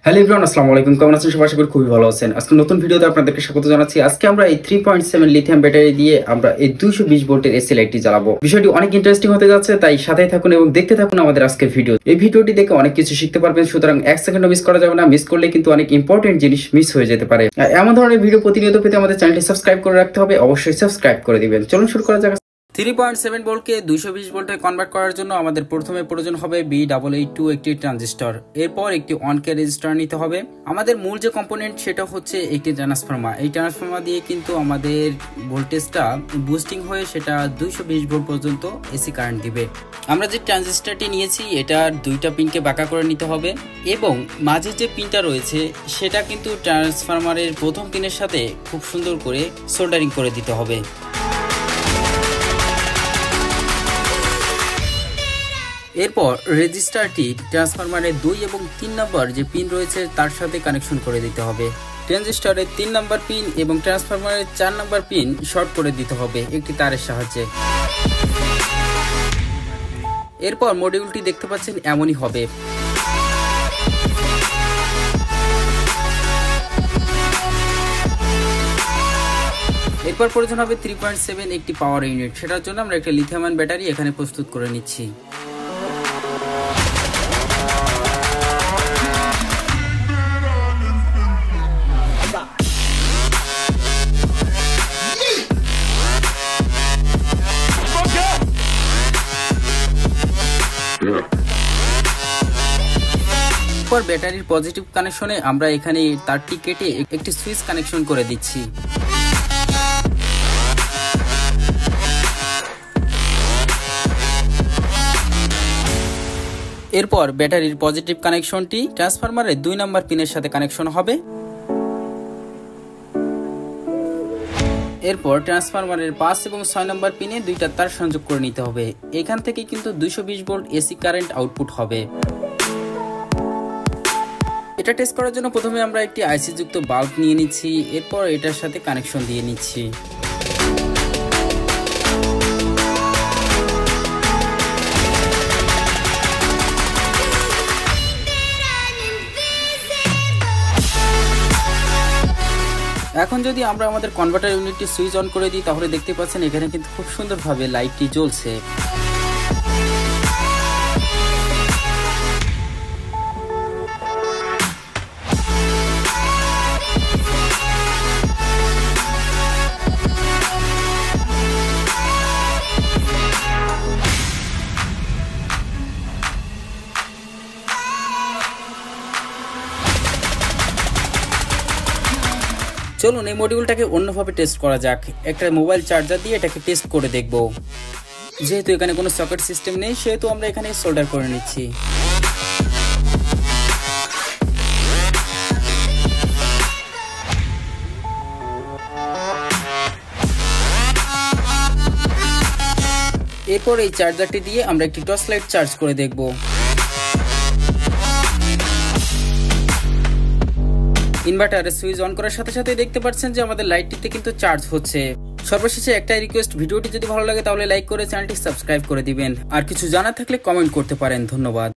Hello everyone, আসসালামু আলাইকুম। কেমন আছেন সবাই? আশা করি খুবই ভালো আছেন। আজকে নতুন ভিডিওতে আপনাদেরকে স্বাগত জানাচ্ছি। আজকে আমরা এই 3.7 লিথিয়াম ব্যাটারি দিয়ে আমরা এই 220 ভোল্টের এসি লাইটটি জ্বালাবো। বিষয়টি অনেক ইন্টারেস্টিং হতে যাচ্ছে, তাই সাথেই থাকুন এবং দেখতে থাকুন আমাদের আজকের ভিডিও। এই ভিডিওটি দেখে অনেক কিছু শিখতে পারবেন, সুতরাং এক সেকেন্ডও মিস করা যাবে না। মিস করলে কিন্তু অনেক ইম্পর্টেন্ট জিনিস মিস হয়ে যেতে পারে। এমন ধরনের ভিডিও প্রতিনিয়ত পেতে আমাদের চ্যানেলটি সাবস্ক্রাইব করে রাখতে হবে। অবশ্যই সাবস্ক্রাইব করে দিবেন। চলুন শুরু করা যাক। 3.7 ভোল্টকে 220 ভোল্টে কনভার্ট করার জন্য আমাদের প্রথমে প্রয়োজন হবে B882 একটি ট্রানজিস্টর। এরপর একটি 1K রেজিস্টর নিতে হবে। আমাদের মূল যে কম্পোনেন্ট সেটা হচ্ছে একটি ট্রান্সফরমার। এই ট্রান্সফরমার দিয়ে কিন্তু আমাদের ভোল্টেজটা বুস্টিং হয়ে সেটা 220 ভোল্ট পর্যন্ত এসি কারেন্ট দিবে। আমরা যে ট্রানজিস্টরটি নিয়েছি এটার দুইটা পিনকে বাঁকা করে নিতে হবে এবং মাঝে যে পিনটা রয়েছে সেটা কিন্তু ট্রান্সফরমারের প্রথম পিনের সাথে খুব সুন্দর করে সোল্ডারিং করে দিতে হবে। এরপর রেজিস্টারটি ট্রান্সফরমারের 2 এবং 3 নম্বর যে পিন রয়েছে তার সাথে কানেকশন করে দিতে হবে। ট্রানজিস্টরের 3 নম্বর পিন এবং ট্রান্সফরমারের 4 নম্বর পিন শর্ট করে দিতে হবে একটি তারের সাহায্যে। এরপর মডিউলটি দেখতে পাচ্ছেন এমনই হবে। এরপর প্রয়োজন হবে 3.7 একটি পাওয়ার ইউনিট। সেটার জন্য আমরা একটা লিথিয়াম আয়ন ব্যাটারি এখানে প্রস্তুত করে নিচ্ছি। ব্যাটারির পজিটিভ কানেকশনে আমরা এখানে তারটি কেটে একটি সুইচ কানেকশন করে দিচ্ছি। এরপর ব্যাটারির পজিটিভ কানেকশনটি ট্রান্সফরমারের 2 নম্বর পিনের সাথে কানেকশন হবে। এরপর ট্রান্সফরমারের 5 এবং 6 নম্বর পিনে দুইটা তার সংযোগ করে নিতে হবে। এখান থেকে কিন্তু 220 ভোল্ট এসি কারেন্ট আউটপুট হবে। এটা টেস্ট করার জন্য প্রথমে আমরা একটি আইসি যুক্ত বাল্ব নিয়ে নিচ্ছি। এরপর এটার সাথে কানেকশন দিয়ে নিচ্ছি। এখন যদি আমরা আমাদের কনভার্টার ইউনিটটি সুইচ অন করে দিই তাহলে দেখতে পাচ্ছেন এখানে কিন্তু খুব সুন্দরভাবে লাইটটি জ্বলছে। চলুন এই মডিউলটাকে অন্যভাবে টেস্ট করা যাক। একটা মোবাইল চার্জার দিয়ে এটাকে টেস্ট করে দেখব। যেহেতু এখানে কোনো সকেট সিস্টেম নেই সেহেতু আমরা এখানে সোল্ডার করে নিচ্ছি। এরপর এই চার্জারটি দিয়ে আমরা একটি টর্চ লাইট চার্জ করে দেখব। ইনভার্টারের সুইচ অন করার সাথে সাথে দেখতে পাচ্ছেন যে আমাদের লাইটটিতে কিন্তু চার্জ হচ্ছে। সর্বশেষে একটাই রিকোয়েস্ট, ভিডিওটি যদি ভালো লাগে তাহলে লাইক করে চ্যানেলটি সাবস্ক্রাইব করে দিবেন। আর কিছু জানা থাকলে কমেন্ট করতে পারেন। ধন্যবাদ।